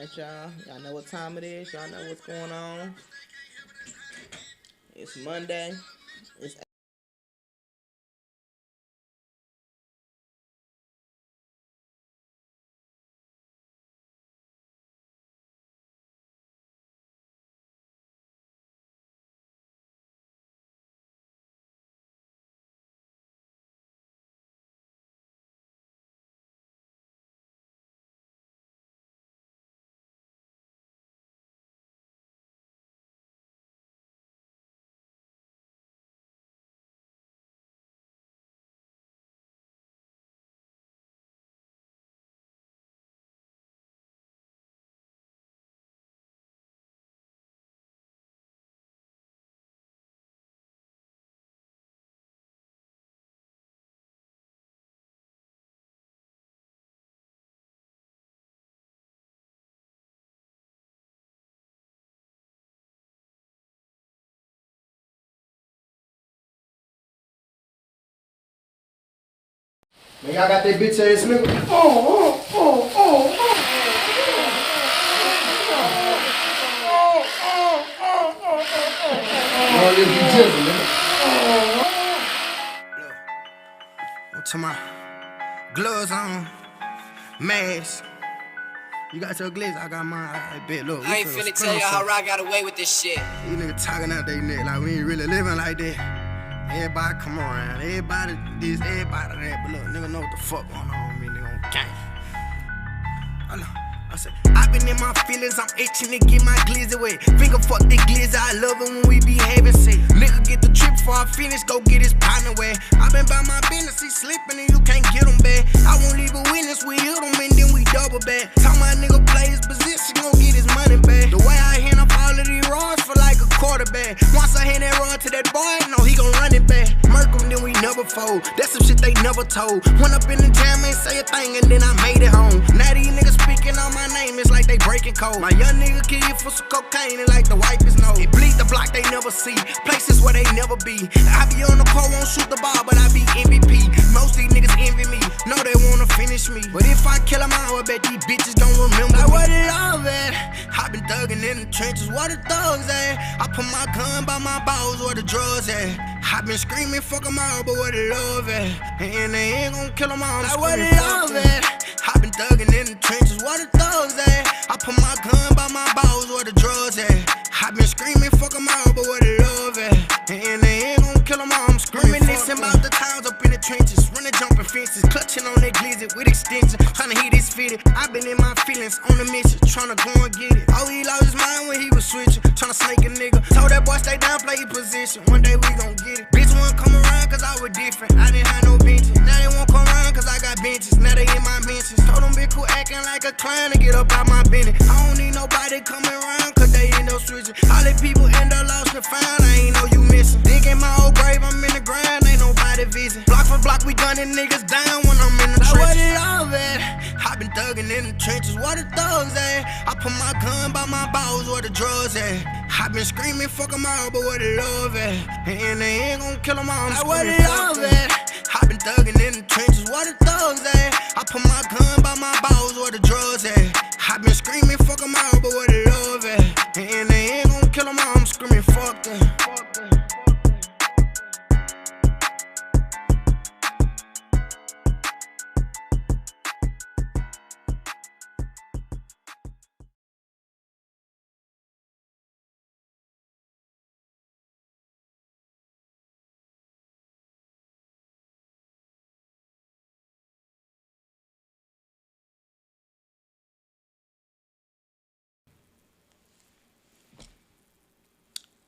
Alright, y'all. Y'all know what time it is. Y'all know what's going on. It's Monday. It's Man, y'all got that bitch ass nigga. Oh, this be jizzing, nigga. Look, to my gloves on, mask. You got your glizz, I got mine. I bet, look. I ain't finna tell y'all how I got away with this shit. These niggas talking out they neck like we ain't really living like that. Everybody come around, everybody this, everybody that. But look, nigga know what the fuck going on with me, nigga on gang. I said, I been in my feelings, I'm itching to get my glizzy wet. Finger fuck the glizzy, I love it when we be having sex. Nigga get the trip before I finish, go get his partner wet. I been by my business, he slipping and you can't get him back. I won't leave a witness, we hit him and then we double back. Talk my nigga play his position, gon' get his money back. The way I hand up all of these rods for like a quarterback. Once I hand that rod to that boy, no, he gon' run it back. Murk him, then we never fold. That's some shit they never told. Went up in the jam and say a thing and then I made it home. Now these niggas speaking on my name, it's like they breaking code. My young nigga kill you for some cocaine and like the wipe his nose. They bleed the block they never see, places where they never be. I be on the court, won't shoot the ball, but I be MVP. Most these niggas envy me, know they wanna finish me. But if I kill them all, I bet these bitches don't remember like, where the love at? I been thugging in the trenches, where the thugs at? I put my gun by my balls, where the drugs at? I been screaming, fuck them all, but where the love at? And they ain't gon' kill them all, I'm like, where the love at? I been thugging in the trenches, where the thugs at? I put my gun by my balls, where the drugs at? I been screaming, fuck them all, but where the love at? And they ain't gon' kill them all, I'm screaming. Reminiscing about the times up in the trenches, running, jumping fences, clutching on that glizzy with extension, tryna hit this fitted. I been in my feelings, on the mission, tryna go and get it. Oh, he lost his mind when he was switching, tryna snake a nigga. Told that boy stay down, play your position, one day we gon' get it. Bitch won't come around cause I was different, I didn't have no benches. Now they won't come around cause I got benches, now they in my mentions. Told them bitch quit acting like a clown to get up out my business. I don't need nobody coming around cause they end up switching. All the people end up lost and found, I ain't know you missing. Dig in my old grave, I'm in the ground, ain't nobody visit. Block for block, we gunning niggas down when I'm in the trenches. Where the love at? I been thugging in the trenches, where the thugs at? I put my gun by my balls, where the drugs at? I been screaming, fuck them all, but where the love at? And they ain't gon' kill them all, I'm like, where the love at? I been thugging in the trenches, where the thugs at? I put my gun by my balls, where the drugs at? I been screaming, fuck them all, but where the love at? And they ain't gon' kill them all, I'm screaming, fuck them.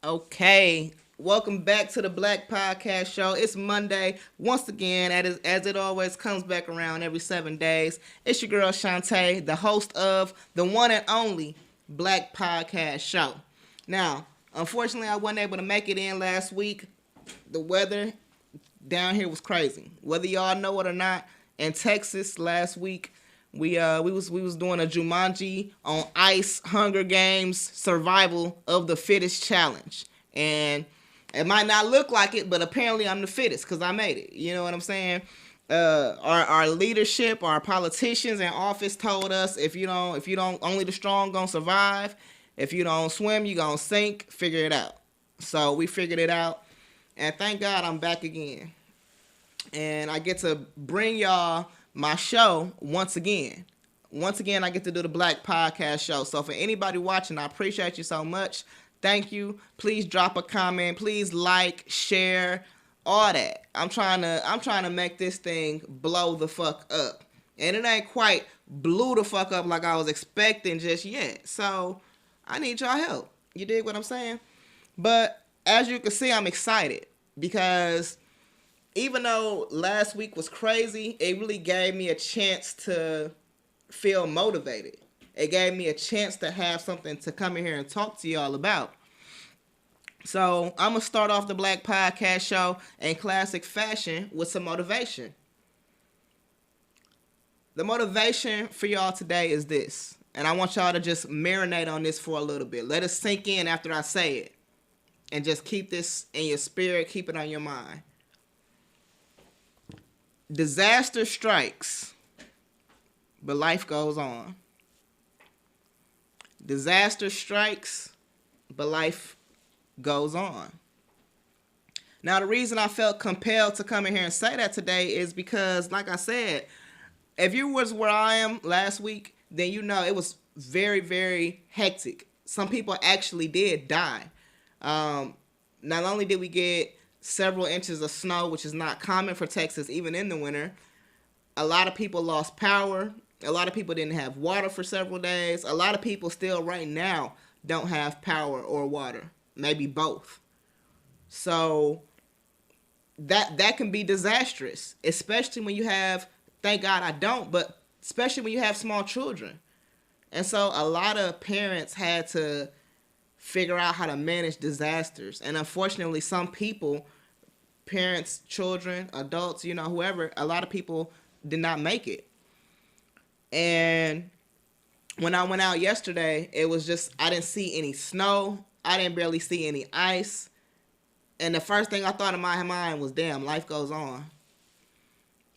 okay. Welcome back to the Black Podcast Show. It's Monday once again, as it always comes back around every 7 days. It's your girl Chenge, the host of the one and only Black Podcast Show. Now, unfortunately, I wasn't able to make it in last week. The weather down here was crazy. Whether y'all know it or not, in Texas last week, we was doing a Jumanji on Ice Hunger Games Survival of the Fittest challenge, and it might not look like it, but apparently I'm the fittest because I made it. You know what I'm saying? our leadership, our politicians in office told us if you don't, only the strong gonna survive. If you don't swim, you gonna sink. Figure it out. So we figured it out, and thank God I'm back again, and I get to bring y'all my show once again. Once again, I get to do the Black Podcast Show. So for anybody watching, I appreciate you so much. Thank you. Please drop a comment. Please like, share, all that. I'm trying to make this thing blow the fuck up. And it ain't quite blew the fuck up like I was expecting just yet. So I need y'all help. You dig what I'm saying? But as you can see, I'm excited because even though last week was crazy, it really gave me a chance to feel motivated. It gave me a chance to have something to come in here and talk to y'all about. So I'm going to start off the Black Podcast Show in classic fashion with some motivation. The motivation for y'all today is this. And I want y'all to just marinate on this for a little bit. Let it sink in after I say it. And just keep this in your spirit. Keep it on your mind. Disaster strikes, but life goes on. Disaster strikes, but life goes on. Now, the reason I felt compelled to come in here and say that today is because, like I said, if you was where I am last week, then you know it was very, very hectic. Some people actually did die. Not only did we get several inches of snow, which is not common for Texas, even in the winter, a lot of people lost power. A lot of people didn't have water for several days. A lot of people still right now don't have power or water. Maybe both. So that can be disastrous, especially when you have, thank God I don't, but especially when you have small children. And so a lot of parents had to figure out how to manage disasters. And unfortunately, some people, parents, children, adults, whoever, a lot of people did not make it. And when I went out yesterday, it was just, I didn't see any snow. I didn't barely see any ice. And the first thing I thought in my mind was, damn, life goes on.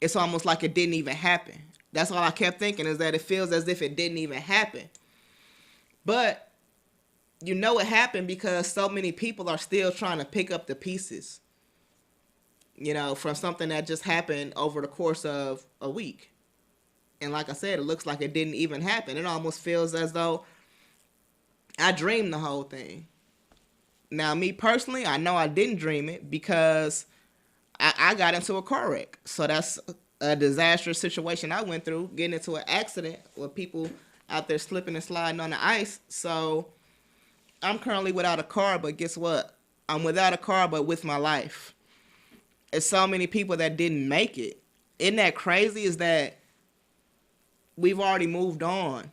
It's almost like it didn't even happen. That's all I kept thinking, is that it feels as if it didn't even happen. But it happened because so many people are still trying to pick up the pieces, from something that just happened over the course of a week. And like I said, it looks like it didn't even happen. It almost feels as though I dreamed the whole thing. Now, me personally, I know I didn't dream it because I got into a car wreck. So that's a disastrous situation I went through, getting into an accident with people out there slipping and sliding on the ice. So I'm currently without a car, but guess what? I'm without a car, but with my life. It's so many people that didn't make it. Isn't that crazy? Is that we've already moved on.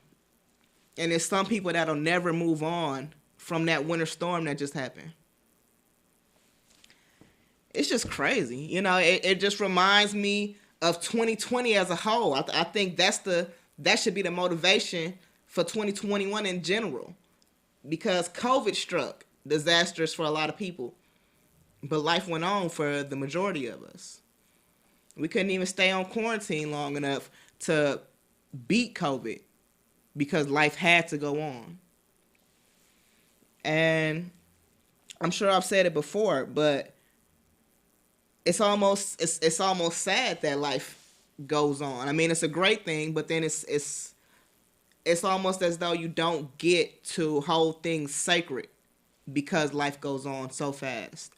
And there's some people that'll never move on from that winter storm that just happened. It's just crazy. It just reminds me of 2020 as a whole. I think that should be the motivation for 2021 in general. Because COVID struck, disastrous for a lot of people. But life went on for the majority of us. We couldn't even stay on quarantine long enough to beat COVID because life had to go on. And I'm sure I've said it before, but it's almost sad that life goes on. I mean, it's a great thing, but then it's almost as though you don't get to hold things sacred because life goes on so fast.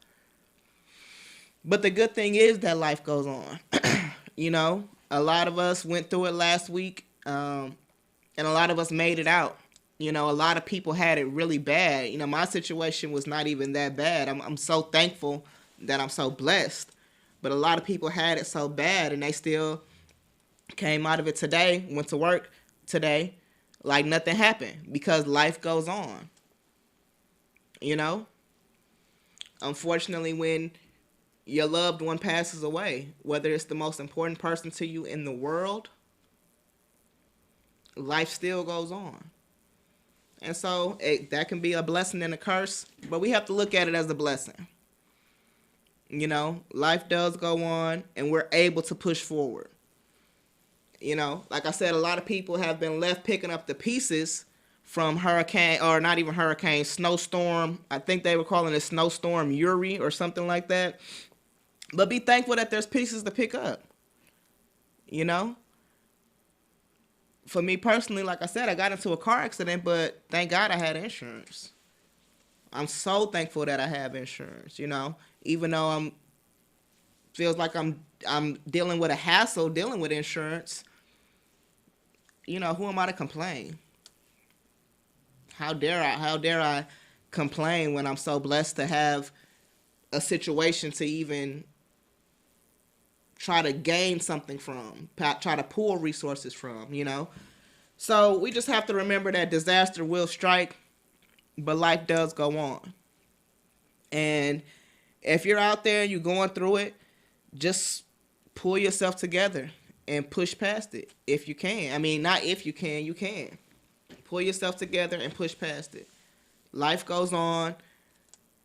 But the good thing is that life goes on. A lot of us went through it last week, and a lot of us made it out. A lot of people had it really bad. My situation was not even that bad. I'm so thankful that I'm so blessed. But a lot of people had it so bad, and they still came out of it today, went to work today, like nothing happened, because life goes on. Unfortunately, when your loved one passes away, whether it's the most important person to you in the world, life still goes on. And so that can be a blessing and a curse, but we have to look at it as a blessing. You know, life does go on, and we're able to push forward. You know, like I said, a lot of people have been left picking up the pieces from hurricane, or not even hurricane, snowstorm. I think they were calling it snowstorm Irie or something like that. But be thankful that there's pieces to pick up. You know? For me personally, like I said, I got into a car accident, but thank God I had insurance. I'm so thankful that I have insurance, you know? Even though feels like I'm dealing with a hassle dealing with insurance. You know, who am I to complain? How dare I complain when I'm so blessed to have a situation to even try to gain something from, try to pull resources from, you know? So we just have to remember that disaster will strike, but life does go on. And if you're out there and you're going through it, just pull yourself together and push past it if you can. I mean, not if you can, you can. Pull yourself together and push past it. Life goes on,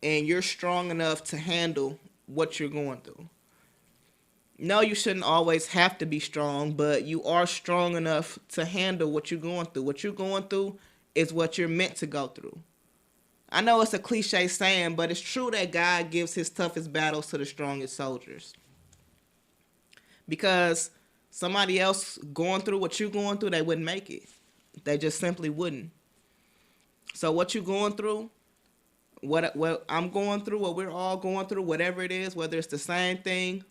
and you're strong enough to handle what you're going through. No, you shouldn't always have to be strong, but you are strong enough to handle what you're going through. What you're going through is what you're meant to go through. I know it's a cliche saying, but it's true that God gives his toughest battles to the strongest soldiers. Because somebody else going through what you're going through, they wouldn't make it. They just simply wouldn't. So what you're going through, what I'm going through, what we're all going through, whatever it is, whether it's the same thing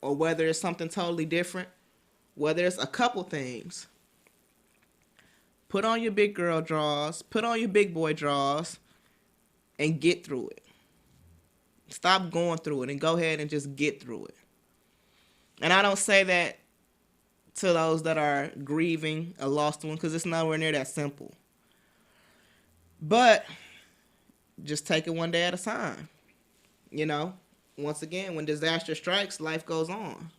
or whether it's something totally different, whether it's a couple things, put on your big girl drawers, put on your big boy drawers, and get through it. Stop going through it and go ahead and just get through it. And I don't say that to those that are grieving a lost one, because it's nowhere near that simple. But just take it one day at a time. You know, once again, when disaster strikes, life goes on.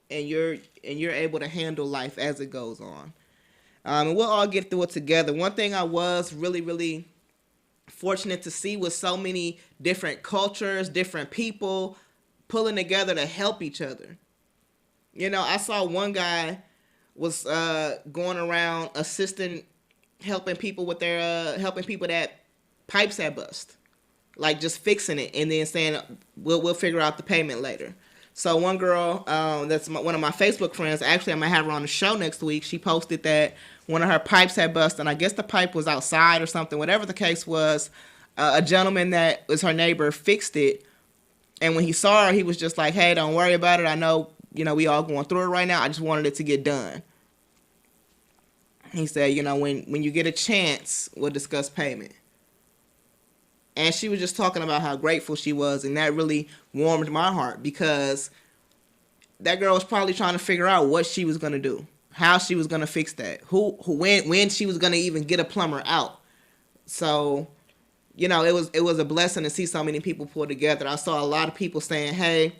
And you're able to handle life as it goes on. And we'll all get through it together. One thing I was really, really fortunate to see was so many different cultures, different people pulling together to help each other. You know, I saw one guy was going around helping people with their helping people that pipes had bust, like just fixing it and then saying we'll figure out the payment later. So one girl that's one of my Facebook friends, actually I might have her on the show next week. She posted that one of her pipes had bust, and I guess the pipe was outside or something. Whatever the case was, a gentleman that was her neighbor fixed it, and when he saw her, he was just like, "Hey, don't worry about it. I know, you know, we all going through it right now. I just wanted it to get done." He said, "You know, when you get a chance, we'll discuss payment." And she was just talking about how grateful she was, and that really warmed my heart, because that girl was probably trying to figure out what she was going to do, how she was going to fix that, when she was going to even get a plumber out. So, you know, it was a blessing to see so many people pull together. I saw a lot of people saying, "Hey,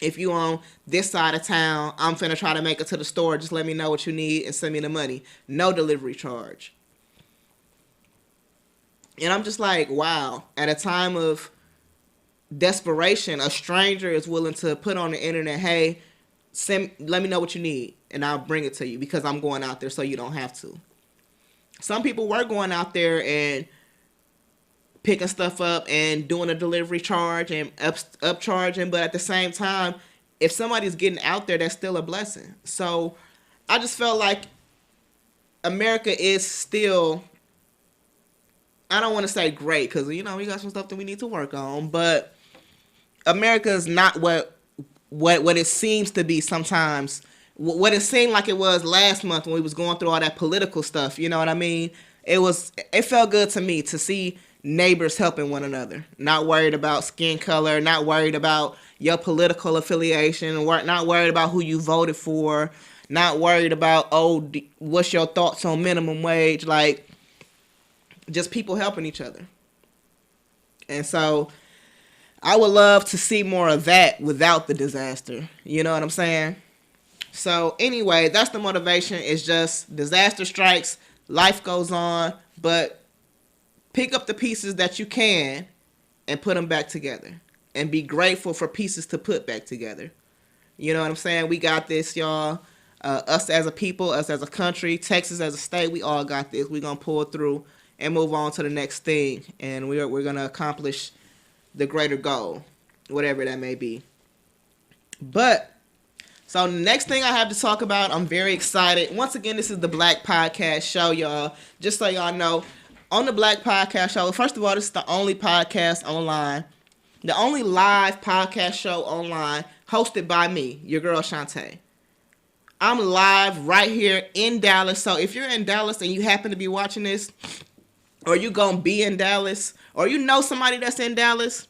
if you on this side of town, I'm finna try to make it to the store. Just let me know what you need and send me the money. No delivery charge." And I'm just like, wow. At a time of desperation, a stranger is willing to put on the internet, "Hey, let me know what you need, and I'll bring it to you because I'm going out there so you don't have to." Some people were going out there and picking stuff up and doing a delivery charge and upcharging, but at the same time, if somebody's getting out there, that's still a blessing. So I just felt like America is still, I don't want to say great, because, you know, we got some stuff that we need to work on, but America is not what it seems to be sometimes, what it seemed like it was last month when we was going through all that political stuff. You know what I mean? It felt good to me to see neighbors helping one another, not worried about skin color, not worried about your political affiliation, not worried about who you voted for, not worried about, what's your thoughts on minimum wage, like just people helping each other. And so I would love to see more of that without the disaster. You know what I'm saying? So anyway, that's the motivation. It's just disaster strikes, life goes on, but pick up the pieces that you can and put them back together and be grateful for pieces to put back together. You know what I'm saying? We got this, y'all. Us as a people, us as a country, Texas as a state, we all got this. We're going to pull through and move on to the next thing. And we're going to accomplish the greater goal, whatever that may be. But, so next thing I have to talk about, I'm very excited. Once again, this is the Black Podcast Show, y'all. Just so y'all know, on the Black Podcast Show, first of all, this is the only podcast online, the only live podcast show online hosted by me, your girl Chenge. I'm live right here in Dallas. So if you're in Dallas and you happen to be watching this, or you gonna be in Dallas, or you know somebody that's in Dallas,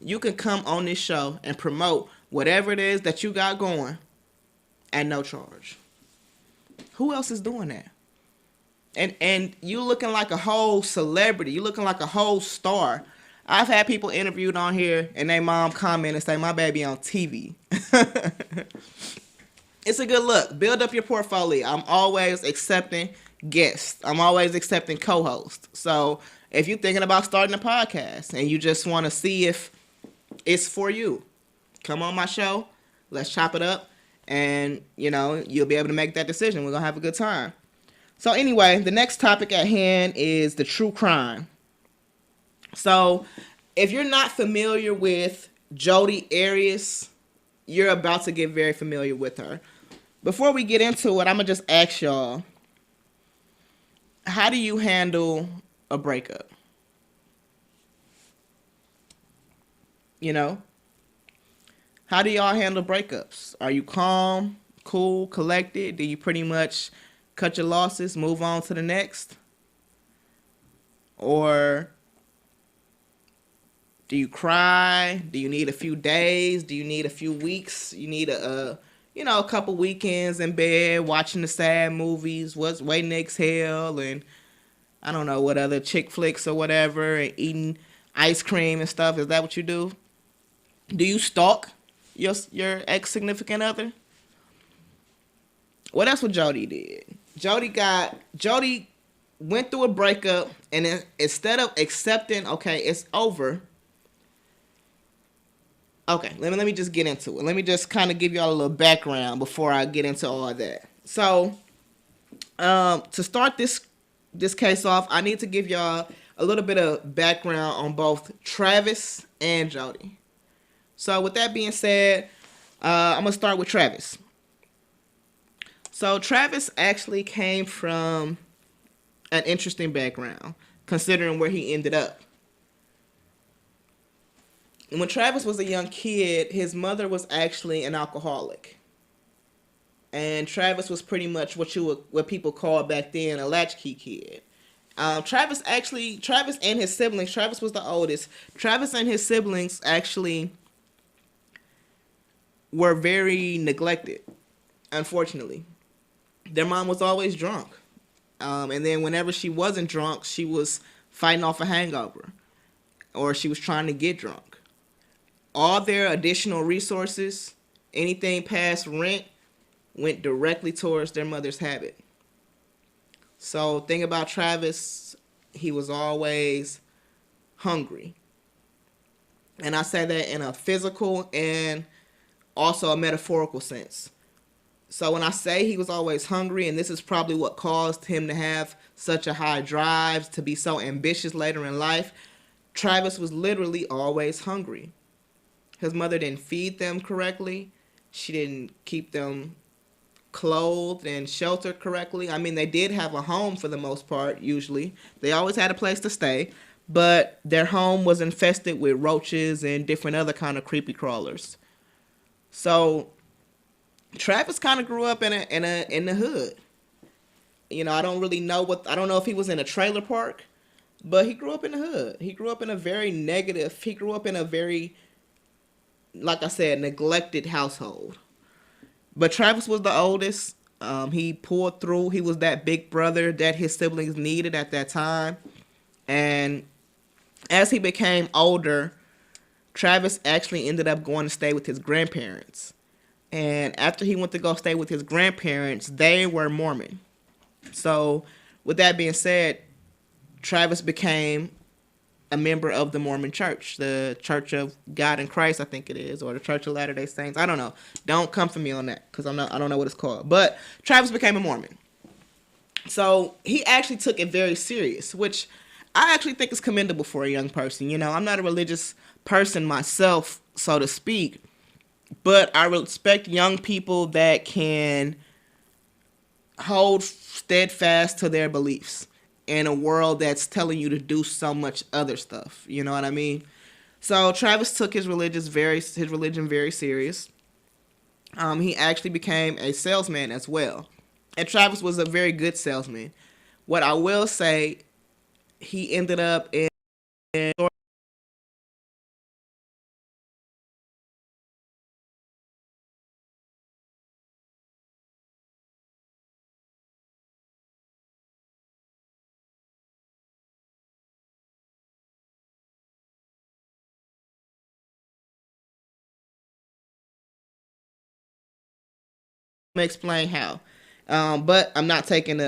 you can come on this show and promote whatever it is that you got going at no charge. Who else is doing that? And you looking like a whole celebrity. You looking like a whole star. I've had people interviewed on here and their mom comment and say, my baby on TV. It's a good look. Build up your portfolio. I'm always accepting guests. I'm always accepting co-hosts. So if you're thinking about starting a podcast and you just want to see if it's for you, come on my show. Let's chop it up. And, you know, you'll be able to make that decision. We're going to have a good time. So anyway, the next topic at hand is the true crime. So if you're not familiar with Jodi Arias, you're about to get very familiar with her. Before we get into it, I'm going to just ask y'all, how do you handle a breakup? You know? How do y'all handle breakups? Are you calm, cool, collected? Do you pretty much cut your losses, move on to the next? Or do you cry? Do you need a few days? Do you need a few weeks? You need a couple weekends in bed watching the sad movies, what's Waiting to Exhale, and I don't know what other chick flicks or whatever, and eating ice cream and stuff. Is that what you do? Do you stalk your ex-significant other? Well, that's what Jodi did. Jodi went through a breakup, and instead of accepting, okay, it's over. Okay, let me just get into it. Let me just kind of give y'all a little background before I get into all of that. So, to start this case off, I need to give y'all a little bit of background on both Travis and Jodi. So, with that being said, I'm going to start with Travis. So, Travis actually came from an interesting background, considering where he ended up. When Travis was a young kid, his mother was actually an alcoholic. And Travis was pretty much what people called back then a latchkey kid. Travis and his siblings, Travis was the oldest. Travis and his siblings actually were very neglected, unfortunately. Their mom was always drunk. And then whenever she wasn't drunk, she was fighting off a hangover. Or she was trying to get drunk. All their additional resources, anything past rent, went directly towards their mother's habit. So, thing about Travis, he was always hungry. And I say that in a physical and also a metaphorical sense. So when I say he was always hungry, and this is probably what caused him to have such a high drive, to be so ambitious later in life, Travis was literally always hungry. His mother didn't feed them correctly. She didn't keep them clothed and sheltered correctly. I mean, they did have a home for the most part, usually. They always had a place to stay, but their home was infested with roaches and different other kind of creepy crawlers. So Travis kind of grew up in the hood. You know, I don't know if he was in a trailer park, but he grew up in the hood. He grew up in a very, like I said, neglected household. But Travis was the oldest. He pulled through. He was that big brother that his siblings needed at that time. And as he became older, Travis actually ended up going to stay with his grandparents. And after he went to go stay with his grandparents, they were Mormon. So with that being said, Travis became a member of the Mormon Church, the Church of God in Christ, I think it is, or the Church of Latter-day Saints. I don't know. Don't come for me on that because I don't know what it's called. But Travis became a Mormon. So he actually took it very serious, which I actually think is commendable for a young person. You know, I'm not a religious person myself, so to speak, but I respect young people that can hold steadfast to their beliefs in a world that's telling you to do so much other stuff. You know what I mean? So Travis took his religion very serious. He actually became a salesman as well. And Travis was a very good salesman. What I will say, he ended up in explain how. But I'm not taking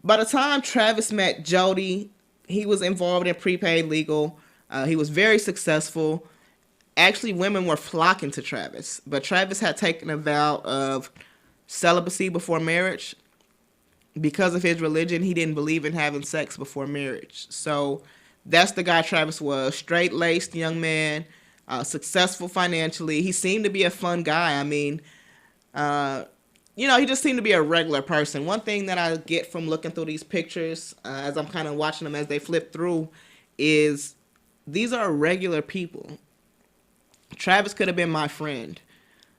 by the time Travis met Jodi, he was involved in prepaid legal. He was very successful. Actually, women were flocking to Travis, but Travis had taken a vow of celibacy before marriage. Because of his religion, he didn't believe in having sex before marriage. So that's the guy Travis was. Straight-laced young man, successful financially. He seemed to be a fun guy. I mean, he just seemed to be a regular person. One thing that I get from looking through these pictures, as I'm kind of watching them as they flip through, is these are regular people. Travis could have been my friend.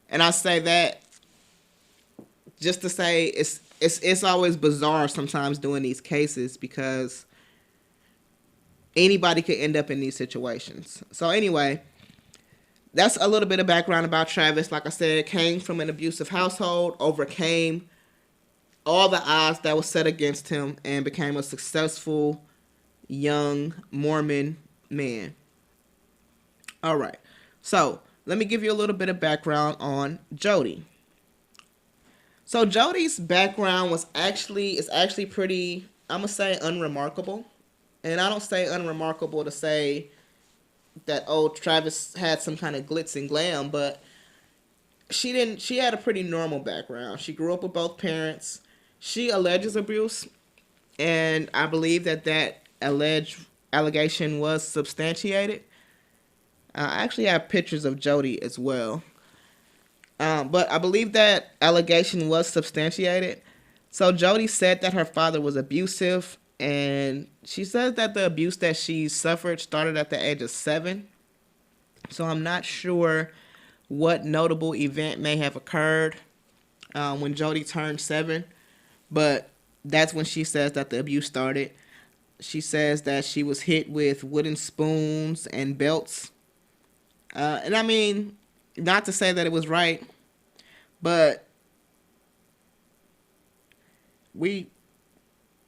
And I say that just to say it's always bizarre sometimes doing these cases because anybody could end up in these situations. So anyway, that's a little bit of background about Travis. Like I said, came from an abusive household, overcame all the odds that was set against him, and became a successful young Mormon man. All right. So let me give you a little bit of background on Jodi. So Jodi's background is actually pretty, I'm going to say, unremarkable. And I don't say unremarkable to say that, Travis had some kind of glitz and glam, but she had a pretty normal background. She grew up with both parents. She alleges abuse, and I believe that alleged allegation was substantiated. I actually have pictures of Jodi as well. But I believe that allegation was substantiated. So Jodi said that her father was abusive, and she says that the abuse that she suffered started at the age of 7. So I'm not sure what notable event may have occurred when Jodi turned 7, but that's when she says that the abuse started. She says that she was hit with wooden spoons and belts. And I mean, not to say that it was right, but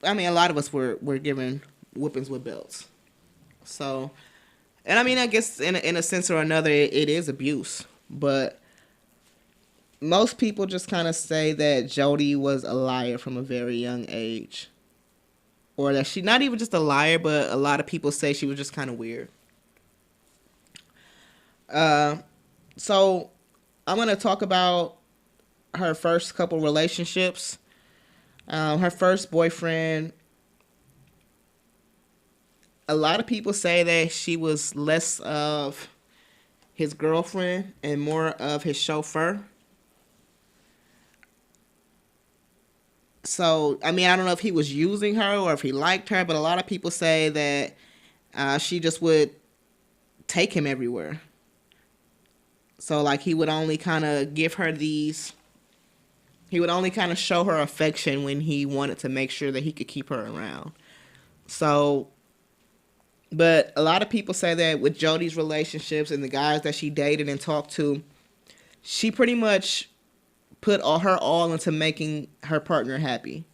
a lot of us were given whippings with belts. So, and I mean, I guess in a sense or another, it is abuse. But most people just kind of say that Jodi was a liar from a very young age. Or that she, not even just a liar, but a lot of people say she was just kind of weird. So I'm going to talk about her first couple relationships. Her first boyfriend, a lot of people say that she was less of his girlfriend and more of his chauffeur. So, I mean, I don't know if he was using her or if he liked her, but a lot of people say that she just would take him everywhere. So, like, he would only kind of give her these... He would only kind of show her affection when he wanted to make sure that he could keep her around. So, but a lot of people say that with Jodi's relationships and the guys that she dated and talked to, she pretty much put her all into making her partner happy.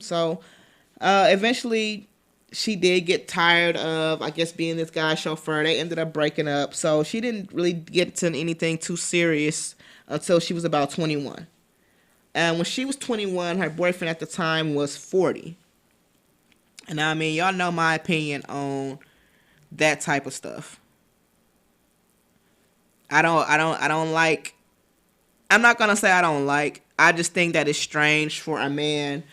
So, eventually, she did get tired of, I guess, being this guy's chauffeur. They ended up breaking up. So she didn't really get to anything too serious until she was about 21. And when she was 21, her boyfriend at the time was 40. And I mean, y'all know my opinion on that type of stuff. I don't like, I'm not going to say I don't like, I just think that it's strange for a man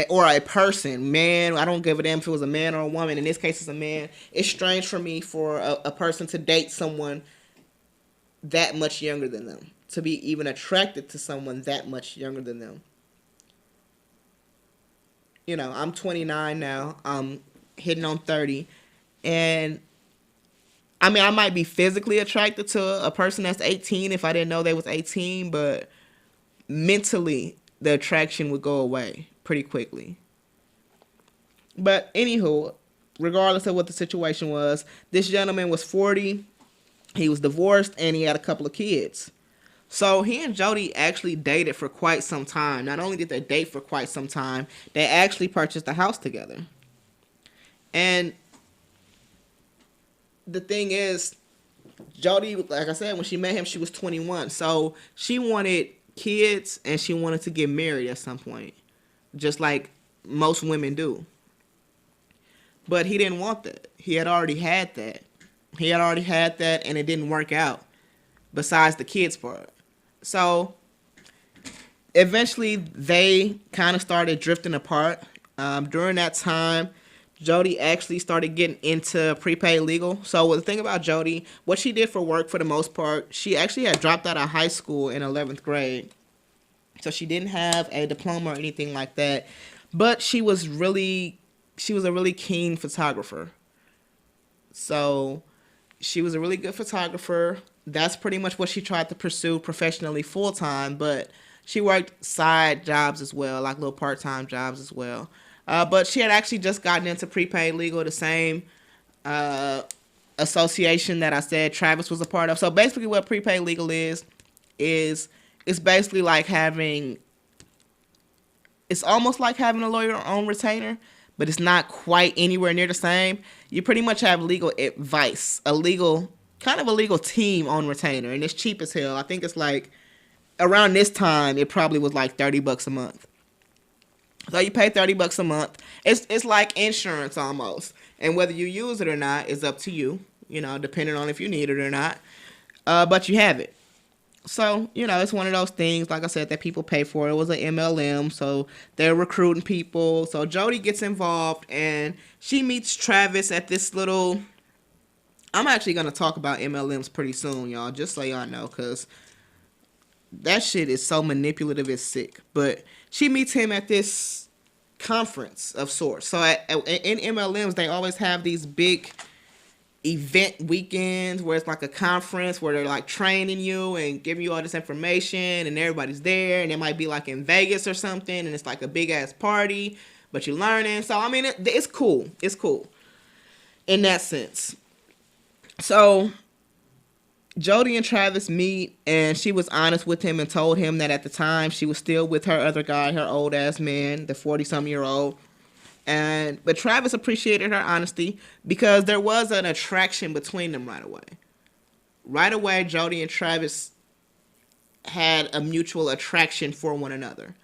or a person, man, I don't give a damn if it was a man or a woman. In this case, it's a man. It's strange for me for a person to date someone that much younger than them, to be even attracted to someone that much younger than them. You know, I'm 29 now. I'm hitting on 30. And, I mean, I might be physically attracted to a person that's 18 if I didn't know they was 18, but mentally, the attraction would go away pretty quickly. But, anywho, regardless of what the situation was, this gentleman was 40. He was divorced, and he had a couple of kids. So he and Jodi actually dated for quite some time. Not only did they date for quite some time, they actually purchased a house together. And the thing is, Jodi, like I said, when she met him, she was 21. So she wanted kids and she wanted to get married at some point, just like most women do. But he didn't want that. He had already had that. And it didn't work out, besides the kids part. So eventually they kind of started drifting apart. During that time, Jodi actually started getting into prepaid legal. So the thing about Jodi, what she did for work for the most part, she actually had dropped out of high school in 11th grade. So she didn't have a diploma or anything like that. But she was a really keen photographer. So she was a really good photographer. That's pretty much what she tried to pursue professionally full-time, but she worked side jobs as well, like little part-time jobs as well. But she had actually just gotten into prepaid legal, the same association that I said Travis was a part of. So basically what prepaid legal is it's basically like it's almost like having a lawyer on retainer, but it's not quite anywhere near the same. You pretty much have legal advice, a legal team on retainer, and it's cheap as hell. I think it's like, around this time, it probably was like $30 a month. So you pay $30 a month. It's like insurance almost. And whether you use it or not is up to you, you know, depending on if you need it or not. But you have it. So, you know, it's one of those things, like I said, that people pay for. It was an MLM, so they're recruiting people. So Jodi gets involved, and she meets Travis at this little... I'm actually going to talk about MLMs pretty soon, y'all, just so y'all know, because that shit is so manipulative, it's sick. But she meets him at this conference of sorts. So in MLMs, they always have these big event weekends where it's like a conference where they're like training you and giving you all this information and everybody's there, and it might be like in Vegas or something, and it's like a big ass party, but you're learning. So I mean, it's cool. It's cool in that sense. So Jodi and Travis meet, and she was honest with him and told him that at the time she was still with her other guy, her old ass man, the 40-some-year-old. But Travis appreciated her honesty because there was an attraction between them right away. Right away, Jodi and Travis had a mutual attraction for one another.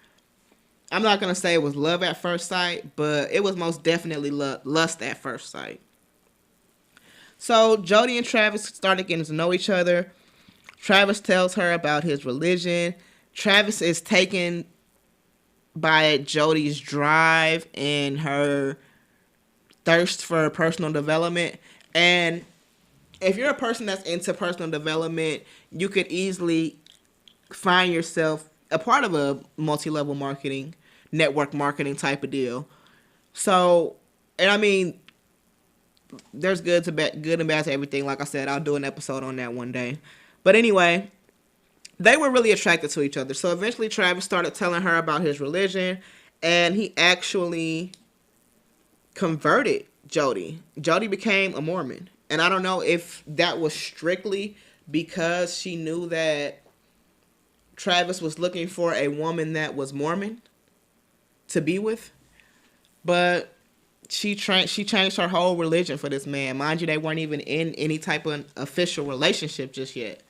I'm not going to say it was love at first sight, but it was most definitely lust at first sight. So Jodi and Travis started getting to know each other. Travis tells her about his religion. Travis is taken by Jodi's drive and her thirst for personal development. And if you're a person that's into personal development, you could easily find yourself a part of a multi-level marketing, network marketing type of deal. So, and I mean, there's good and bad to everything. Like I said, I'll do an episode on that one day. But anyway, they were really attracted to each other. So eventually Travis started telling her about his religion, and he actually converted Jodi. Jodi became a Mormon. And I don't know if that was strictly because she knew that Travis was looking for a woman that was Mormon to be with. But she changed her whole religion for this man. Mind you, they weren't even in any type of official relationship just yet.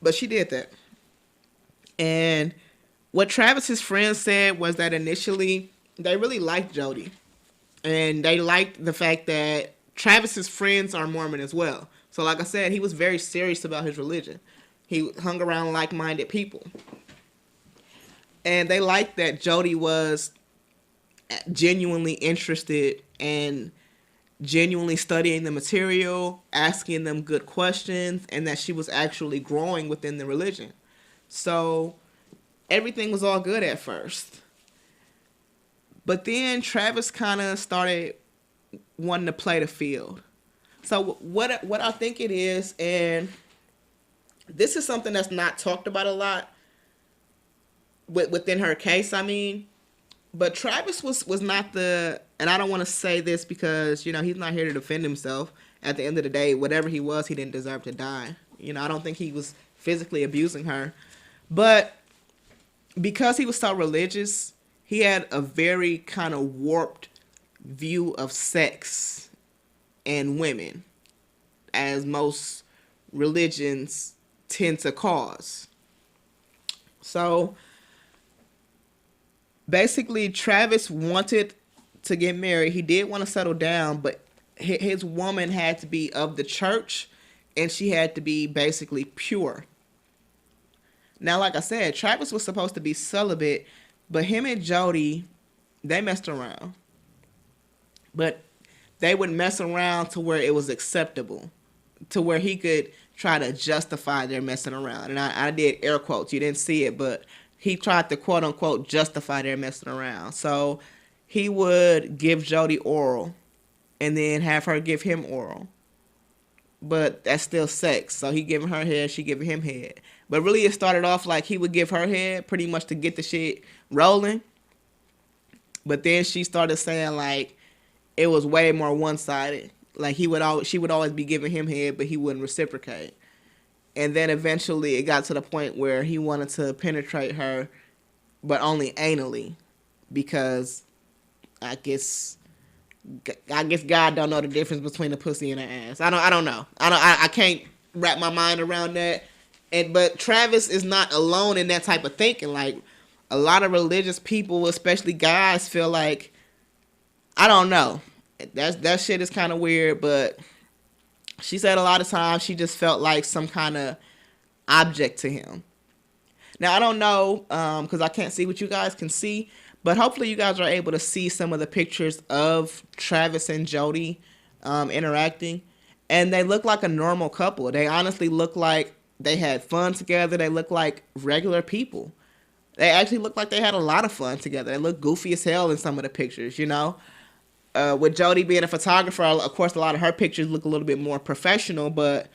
But she did that. And What Travis's friends said was that initially they really liked Jodi. And they liked the fact that Travis's friends are Mormon as well. So like I said, he was very serious about his religion. He hung around like-minded people. And they liked that Jodi was genuinely interested and genuinely studying the material, asking them good questions, and that she was actually growing within the religion. So everything was all good at first. But then Travis kind of started wanting to play the field. So what I think it is, and this is something that's not talked about a lot within her case, I mean, but Travis was not the, and I don't want to say this because, you know, he's not here to defend himself. At the end of the day, whatever he was, he didn't deserve to die. You know, I don't think he was physically abusing her. But because he was so religious, he had a very kind of warped view of sex and women, as most religions tend to cause. So basically, Travis wanted to get married. He did want to settle down, but his woman had to be of the church, and she had to be basically pure. Now, like I said, Travis was supposed to be celibate, but him and Jodi, they messed around. But they would mess around to where it was acceptable, to where he could try to justify their messing around. And I did air quotes. You didn't see it, but he tried to quote unquote justify their messing around. So he would give Jodi oral and then have her give him oral. But that's still sex. So he giving her head, she giving him head. But really it started off like he would give her head pretty much to get the shit rolling. But then she started saying like it was way more one-sided. Like she would always be giving him head, but he wouldn't reciprocate. And then eventually it got to the point where he wanted to penetrate her, but only anally, because I guess God don't know the difference between a pussy and an ass. I don't know. I can't wrap my mind around that. But Travis is not alone in that type of thinking. Like a lot of religious people, especially guys, feel like, I don't know. That shit is kind of weird, but she said a lot of times she just felt like some kind of object to him. Now, I don't know, because I can't see what you guys can see, but hopefully you guys are able to see some of the pictures of Travis and Jodi interacting. And they look like a normal couple. They honestly look like they had fun together. They look like regular people. They actually look like they had a lot of fun together. They look goofy as hell in some of the pictures, you know? With Jodi being a photographer, of course, a lot of her pictures look a little bit more professional, but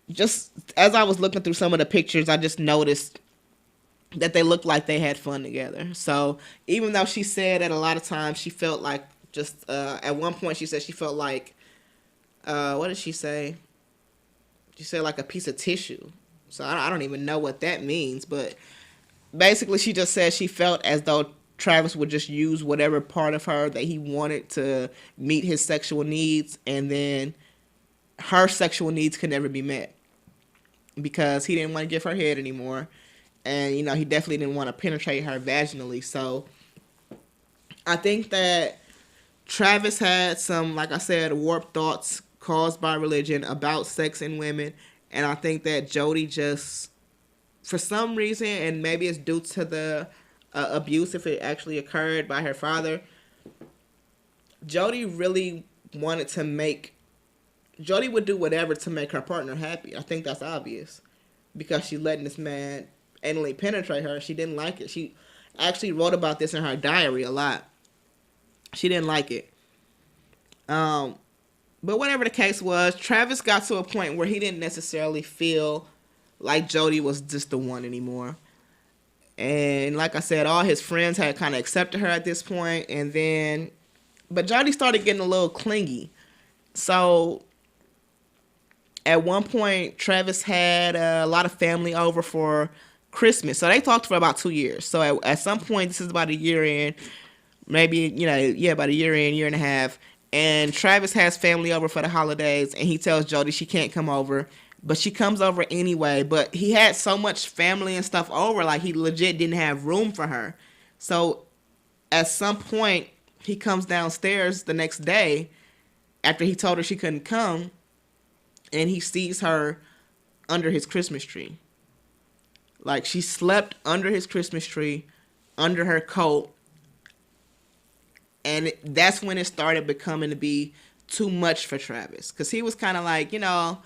just as I was looking through some of the pictures, I just noticed that they looked like they had fun together. So even though she said that a lot of times she felt like just, at one point she said she felt like, what did she say? She said like a piece of tissue. So I don't even know what that means, but basically she just said she felt as though Travis would just use whatever part of her that he wanted to meet his sexual needs, and then her sexual needs could never be met because he didn't want to give her head anymore. And, you know, he definitely didn't want to penetrate her vaginally. So I think that Travis had some, like I said, warped thoughts caused by religion about sex and women. And I think that Jodi just, for some reason, and maybe it's due to the abuse if it actually occurred by her father, Jodi really wanted to make, Jodi would do whatever to make her partner happy. I think that's obvious because she letting this man anally penetrate her. She didn't like it. She actually wrote about this in her diary a lot. She didn't like it. But whatever the case was, Travis got to a point where he didn't necessarily feel like Jodi was just the one anymore. And like I said, all his friends had kind of accepted her at this point. And then, but Jodi started getting a little clingy. So at one point, Travis had a lot of family over for Christmas. So they talked for about 2 years. So at some point, this is about a year in, maybe, about a year in, year and a half. And Travis has family over for the holidays, and he tells Jodi she can't come over But she comes over anyway. But he had so much family and stuff over, like he legit didn't have room for her. So at some point, he comes downstairs the next day after he told her she couldn't come, and he sees her under his Christmas tree. Like, she slept under his Christmas tree, under her coat. And that's when it started becoming to be too much for Travis. Because he was kind of like, you done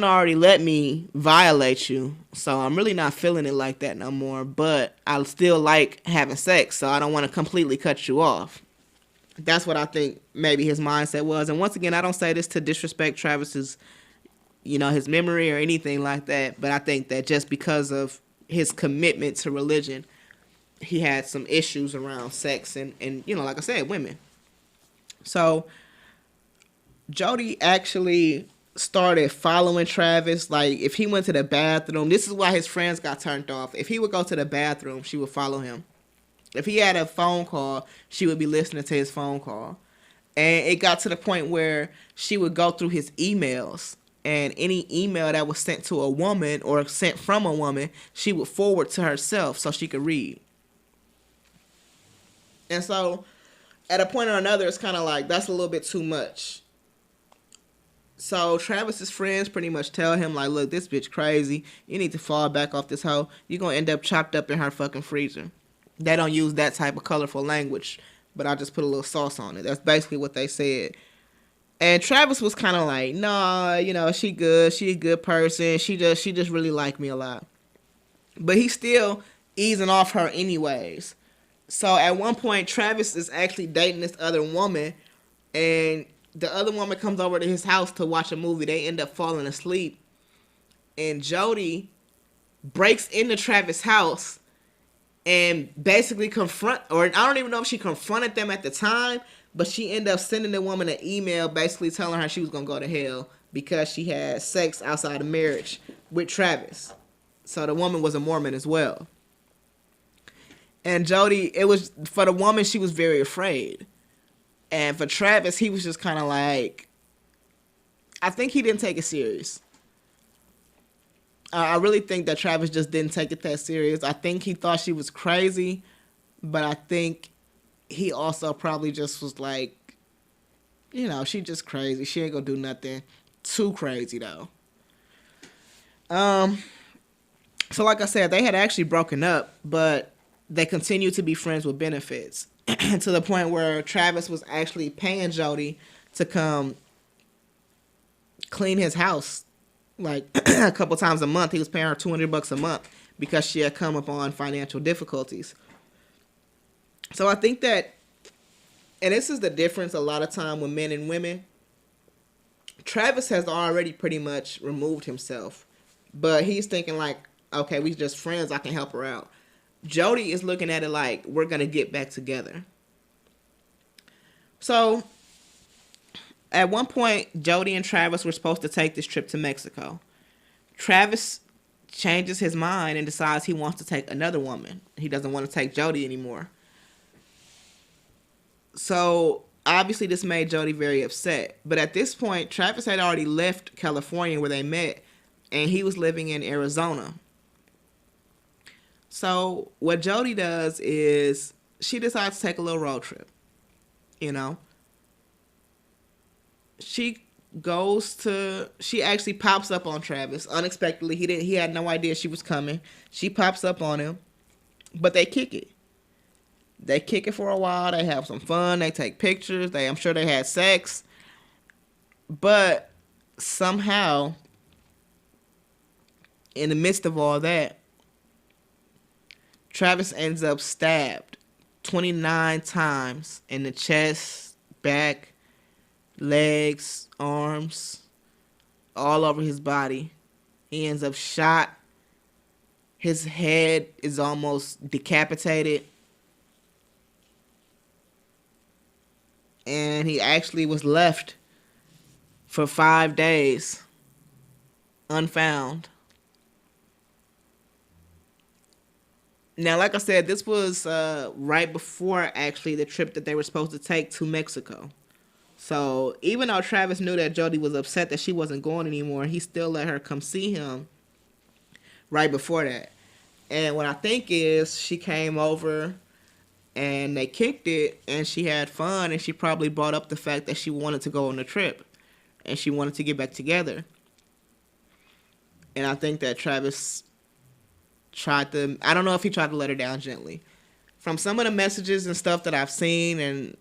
already let me violate you. So I'm really not feeling it like that no more. But I still like having sex. So I don't want to completely cut you off. That's what I think maybe his mindset was. And once again, I don't say this to disrespect Travis's, his memory or anything like that. But I think that just because of his commitment to religion, he had some issues around sex and like I said, women. So Jodi actually started following Travis. Like, if he went to the bathroom, this is why his friends got turned off. If he would go to the bathroom, she would follow him. If he had a phone call, she would be listening to his phone call. And it got to the point where she would go through his emails, and any email that was sent to a woman or sent from a woman, she would forward to herself so she could read. And so at a point or another, it's kind of like, that's a little bit too much. So Travis's friends pretty much tell him, like, look, this bitch crazy. You need to fall back off this hoe. You're going to end up chopped up in her fucking freezer. They don't use that type of colorful language, but I just put a little sauce on it. That's basically what they said. And Travis was kind of like, nah, she good. She a good person. She just really like me a lot. But he's still easing off her anyways. So at one point, Travis is actually dating this other woman, and the other woman comes over to his house to watch a movie. They end up falling asleep, and Jodi breaks into Travis' house and basically or I don't even know if she confronted them at the time, but she ended up sending the woman an email basically telling her she was going to go to hell because she had sex outside of marriage with Travis. So the woman was a Mormon as well. And Jodi, it was, for the woman, she was very afraid. And for Travis, he was just kind of like, I think he didn't take it serious. I really think that Travis just didn't take it that serious. I think he thought she was crazy, but I think he also probably just was like, she just crazy. She ain't gonna do nothing too crazy though. So like I said, they had actually broken up, but they continued to be friends with benefits to the point where Travis was actually paying Jodi to come clean his house. Like a couple times a month, he was paying her $200 a month because she had come upon financial difficulties. So I think that, and this is the difference a lot of time with men and women, Travis has already pretty much removed himself, but he's thinking like, okay, we just friends, I can help her out. Jodi is looking at it like, we're going to get back together. So at one point, Jodi and Travis were supposed to take this trip to Mexico. Travis changes his mind and decides he wants to take another woman. He doesn't want to take Jodi anymore. So obviously this made Jodi very upset. But at this point, Travis had already left California where they met, and he was living in Arizona. So what Jodi does is she decides to take a little road trip. She actually pops up on Travis unexpectedly. He had no idea she was coming. She pops up on him, but they kick it. They kick it for a while. They have some fun. They take pictures. I'm sure they had sex. But somehow, in the midst of all that, Travis ends up stabbed 29 times in the chest, back, legs, arms, all over his body. He ends up shot. His head is almost decapitated. And he actually was left for 5 days unfound. Now, like I said, this was right before actually the trip that they were supposed to take to Mexico. So even though Travis knew that Jodi was upset that she wasn't going anymore, he still let her come see him right before that. And what I think is she came over and they kicked it and she had fun, and she probably brought up the fact that she wanted to go on the trip and she wanted to get back together. And I think that Travis I don't know if he tried to let her down gently. From some of the messages and stuff that I've seen and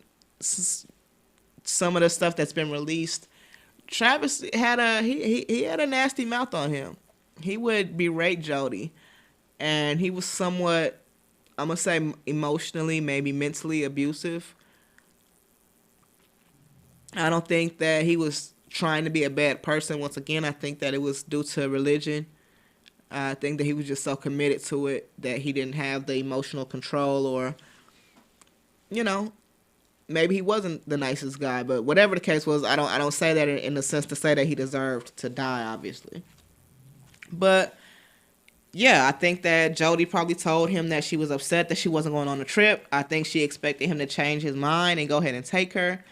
some of the stuff that's been released, Travis had he had a nasty mouth on him. He would berate Jodi, and he was somewhat, I'm going to say, emotionally, maybe mentally abusive. I don't think that he was trying to be a bad person. Once again, I think that it was due to religion. I think that he was just so committed to it that he didn't have the emotional control, or, maybe he wasn't the nicest guy. But whatever the case was, I don't say that in the sense to say that he deserved to die, obviously. But yeah, I think that Jodi probably told him that she was upset that she wasn't going on the trip. I think she expected him to change his mind and go ahead and take her.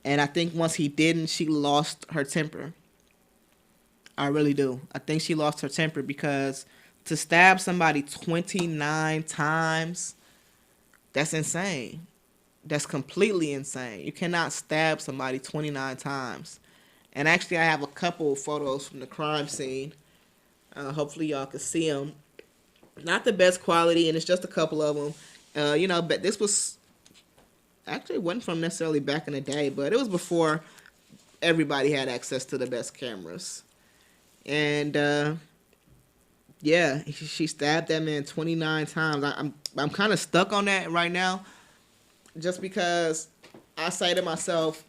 And I think once he didn't, she lost her temper. I really do. I think she lost her temper, because to stab somebody 29 times, that's insane. That's completely insane. You cannot stab somebody 29 times. And actually, I have a couple of photos from the crime scene. Hopefully y'all can see them. Not the best quality, and it's just a couple of them. But this was actually wasn't from necessarily back in the day, but it was before everybody had access to the best cameras. And yeah, she stabbed that man 29 times. I'm kind of stuck on that right now, just because I say to myself,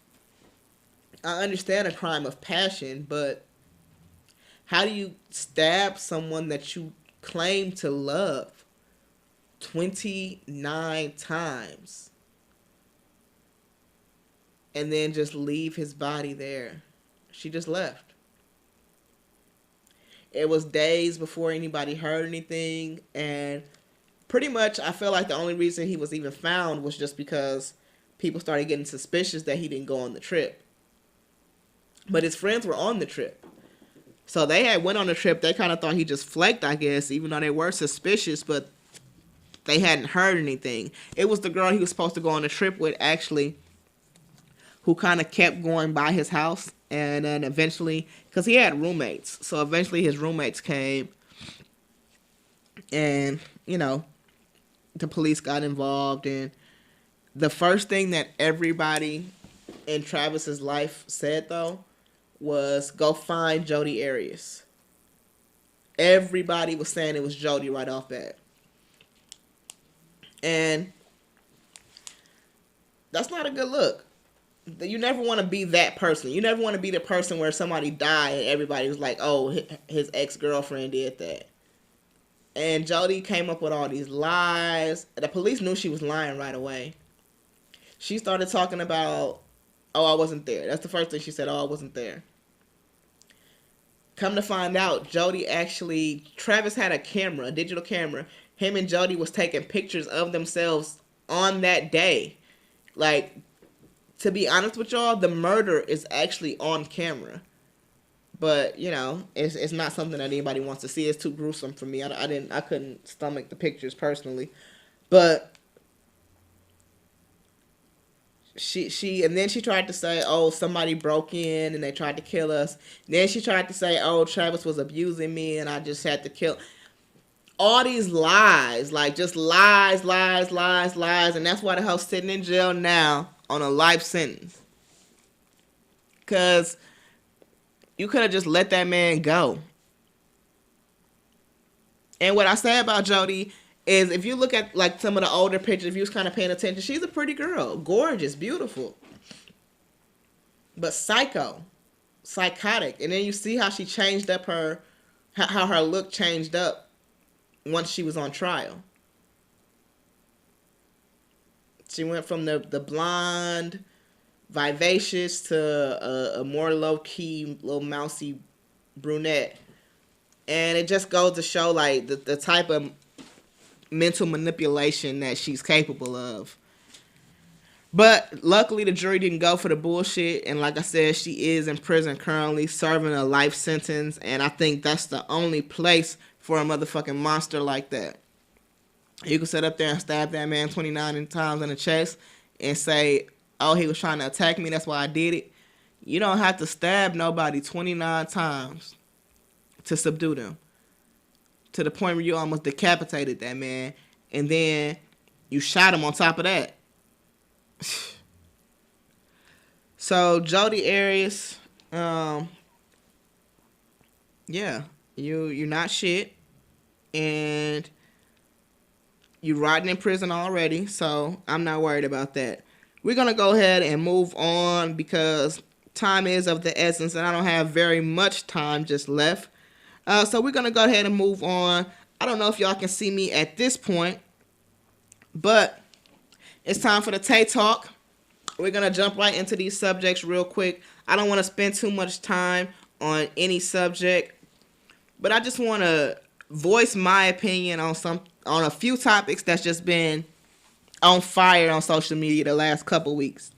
I understand a crime of passion, but how do you stab someone that you claim to love 29 times and then just leave his body there? She just left. It was days before anybody heard anything, and pretty much I feel like the only reason he was even found was just because people started getting suspicious that he didn't go on the trip. But his friends were on the trip. So they had went on the trip. They kind of thought he just flaked, I guess, even though they were suspicious, but they hadn't heard anything. It was the girl he was supposed to go on the trip with, actually, who kind of kept going by his house. And then eventually, because he had roommates, so eventually his roommates came. And, the police got involved. And the first thing that everybody in Travis's life said, though, was go find Jodi Arias. Everybody was saying it was Jodi right off bat. And that's not a good look. You never want to be that person. You never want to be the person where somebody died and everybody was like, oh, his ex-girlfriend did that. And Jodi came up with all these lies. The police knew she was lying right away. She started talking about, oh, I wasn't there. That's the first thing she said, oh, I wasn't there. Come to find out, Travis had a camera, a digital camera. Him and Jodi was taking pictures of themselves on that day. Like, to be honest with y'all, the murder is actually on camera. But, it's not something that anybody wants to see. It's too gruesome for me. I couldn't stomach the pictures personally. But and then she tried to say, oh, somebody broke in and they tried to kill us. Then she tried to say, oh, Travis was abusing me and I just had to kill. All these lies, like just lies. And that's why the hell's sitting in jail now on a life sentence. Because you could have just let that man go. And what I say about Jodi is, if you look at like some of the older pictures, if you was kind of paying attention, she's a pretty girl. Gorgeous, beautiful. But psychotic. And then you see how she changed up how her look changed up once she was on trial. She went from the blonde, vivacious to a more low-key, little mousy brunette. And it just goes to show like the type of mental manipulation that she's capable of. But luckily, the jury didn't go for the bullshit. And like I said, she is in prison currently serving a life sentence. And I think that's the only place for a motherfucking monster like that. You can sit up there and stab that man 29 times in the chest and say, oh, he was trying to attack me, that's why I did it. You don't have to stab nobody 29 times to subdue them. To the point where you almost decapitated that man. And then you shot him on top of that. So Jodi Arias, yeah, you're not shit, and you're rotting in prison already. So I'm not worried about that. We're gonna go ahead and move on because time is of the essence, and I don't have very much time just left. So we're gonna go ahead and move on. I don't know if y'all can see me at this point, but it's time for the Tay Talk. We're going to jump right into these subjects real quick. I don't want to spend too much time on any subject, but I just want to voice my opinion on a few topics that's just been on fire on social media the last couple weeks.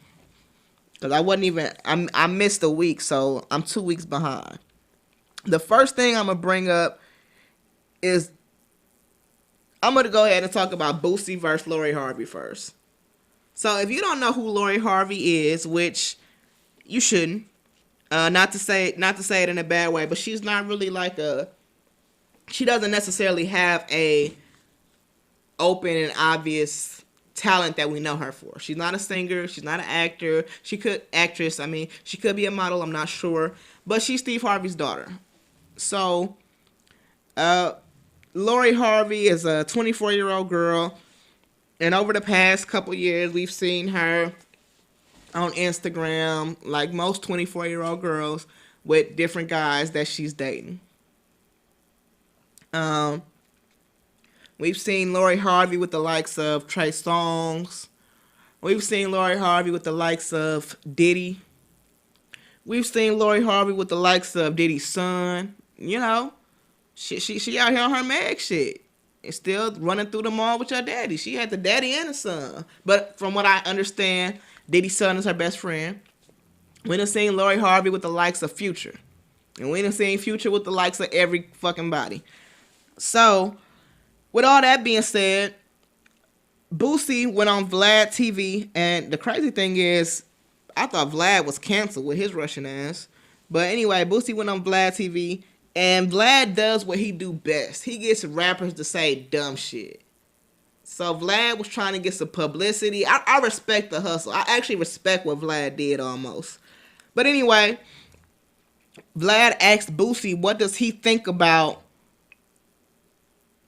Because I missed a week, so I'm 2 weeks behind. The first thing I'm going to bring up is I'm going to go ahead and talk about Boosie versus Lori Harvey first. So if you don't know who Lori Harvey is, which you shouldn't, not to say it in a bad way, but she's not really she doesn't necessarily have a open and obvious talent that we know her for. She's not a singer, she's not an actor. She could be a model, I'm not sure, but she's Steve Harvey's daughter. So Lori Harvey is a 24-year-old girl. And over the past couple years, we've seen her on Instagram, like most 24-year-old girls, with different guys that she's dating. We've seen Lori Harvey with the likes of Trey Songz. We've seen Lori Harvey with the likes of Diddy. We've seen Lori Harvey with the likes of Diddy's son. You know, she out here on her mag shit. And still running through the mall with your daddy. She had the daddy and the son. But from what I understand, Diddy's son is her best friend. We done seen Lori Harvey with the likes of Future. And we done seen Future with the likes of every fucking body. So, with all that being said, Boosie went on Vlad TV. And the crazy thing is, I thought Vlad was canceled with his Russian ass. But anyway, Boosie went on Vlad TV. And Vlad does what he do best. He gets rappers to say dumb shit. So Vlad was trying to get some publicity. I respect the hustle. I actually respect what Vlad did almost. But anyway, Vlad asked Boosie, what does he think about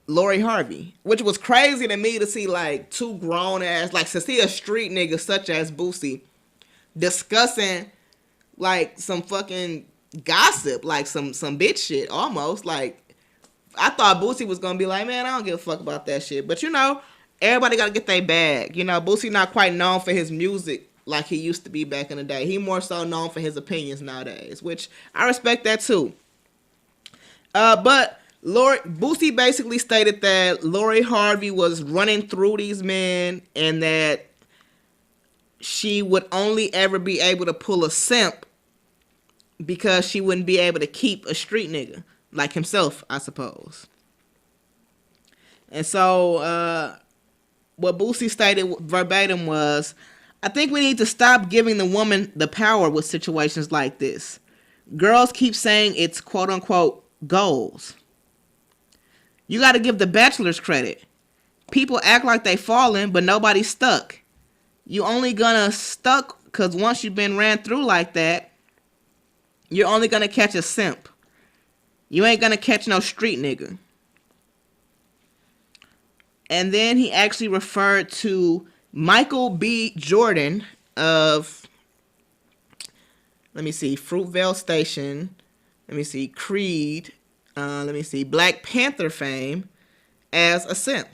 Lori Harvey? Which was crazy to me to see like two grown ass, like to see a street nigga such as Boosie discussing like some fucking gossip, like some bitch shit almost. Like I thought Boosie was gonna be like, man, I don't give a fuck about that shit. But you know, everybody gotta get their bag. You know, Boosie not quite known for his music like he used to be back in the day. He more so known for his opinions nowadays, which I respect that too. But Boosie basically stated that Lori Harvey was running through these men and that she would only ever be able to pull a simp because she wouldn't be able to keep a street nigga like himself, I suppose. And so what Boosie stated verbatim was, I think we need to stop giving the woman the power with situations like this. Girls keep saying it's quote unquote goals. You got to give the bachelors credit. People act like they falling, but nobody's stuck. You only gonna stuck because once you've been ran through like that, you're only gonna catch a simp. You ain't gonna catch no street nigga. And then he actually referred to Michael B. Jordan of, Fruitvale Station, Creed, Black Panther fame as a simp.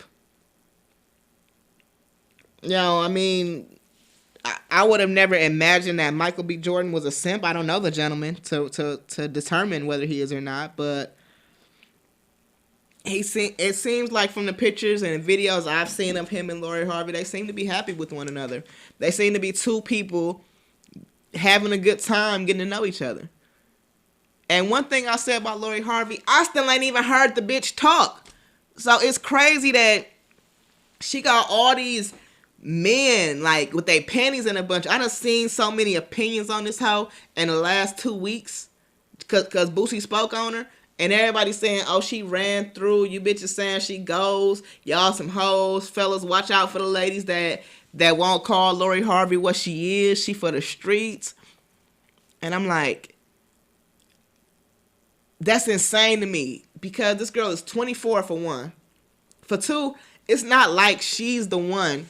You know, I mean, I would have never imagined that Michael B. Jordan was a simp. I don't know the gentleman to determine whether he is or not, but It seems like from the pictures and videos I've seen of him and Lori Harvey, they seem to be happy with one another. They seem to be two people having a good time getting to know each other. And one thing I said about Lori Harvey, I still ain't even heard the bitch talk. So it's crazy that she got all these men like with their panties in a bunch. I done seen so many opinions on this hoe in the last 2 weeks because Boosie spoke on her. And everybody saying, oh, she ran through. You bitches saying she goes. Y'all some hoes. Fellas, watch out for the ladies that won't call Lori Harvey what she is. She for the streets. And I'm like, that's insane to me. Because this girl is 24 for one. For two, it's not like she's the one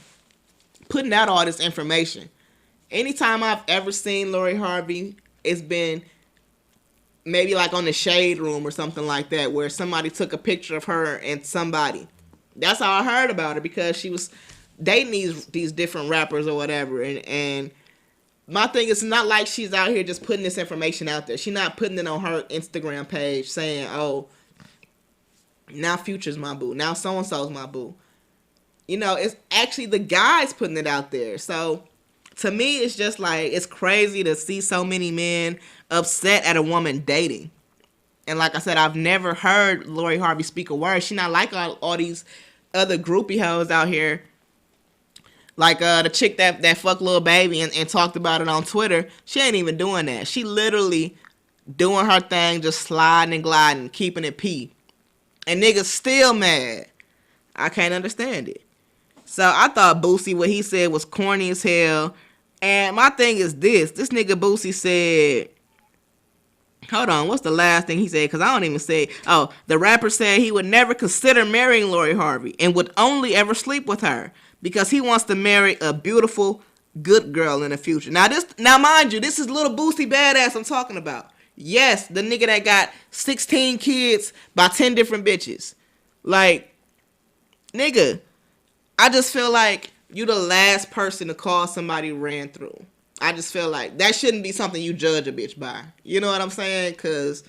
putting out all this information. Anytime I've ever seen Lori Harvey, it's been maybe like on the Shade Room or something like that, where somebody took a picture of her and somebody. That's how I heard about her, because she was dating these different rappers or whatever. And my thing is not like she's out here just putting this information out there. She's not putting it on her Instagram page saying, oh, now Future's my boo. Now so-and-so's my boo. You know, it's actually the guys putting it out there. So to me, it's just like, it's crazy to see so many men upset at a woman dating. And like I said, I've never heard Lori Harvey speak a word. She not like all these other groupie hoes out here. Like the chick that fucked Lil Baby and talked about it on Twitter. She ain't even doing that. She literally doing her thing, just sliding and gliding, keeping it P. And niggas still mad. I can't understand it. So I thought Boosie, what he said was corny as hell. And my thing is this nigga Boosie said, hold on, what's the last thing he said? Because I don't even say, oh, the rapper said he would never consider marrying Lori Harvey and would only ever sleep with her because he wants to marry a beautiful, good girl in the future. Now mind you, this is little Boosie badass I'm talking about. Yes, the nigga that got 16 kids by 10 different bitches. Like, nigga, I just feel like you the last person to call somebody ran through. I just feel like that shouldn't be something you judge a bitch by. You know what I'm saying? Because,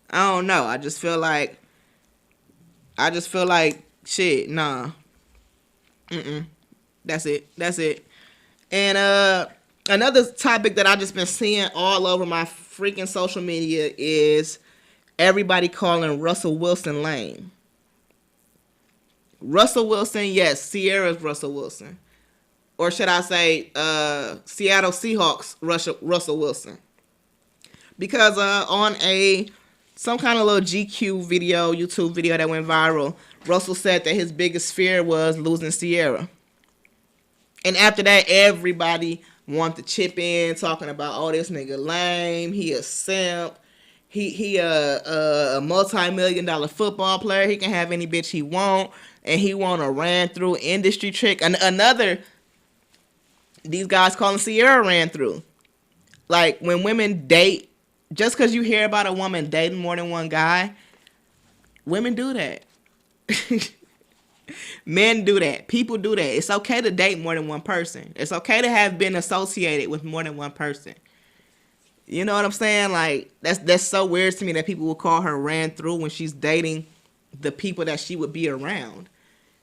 I don't know. I just feel like, shit, nah. That's it. And another topic that I just been seeing all over my freaking social media is everybody calling Russel Wilson lame. Russell Wilson, yes, Sierra's Russell Wilson. Or should I say, Seattle Seahawks Russell Wilson. Because on some kind of little GQ video, YouTube video that went viral, Russell said that his biggest fear was losing Sierra. And after that, everybody wanted to chip in, talking about, oh, this nigga lame, he a simp. He a multi-million-dollar football player. He can have any bitch he want. And he want a ran through industry trick. Another, these guys calling Sierra ran through. Like, when women date, just because you hear about a woman dating more than one guy, women do that. Men do that. People do that. It's okay to date more than one person. It's okay to have been associated with more than one person. You know what I'm saying? Like, that's so weird to me that people will call her ran through when she's dating the people that she would be around.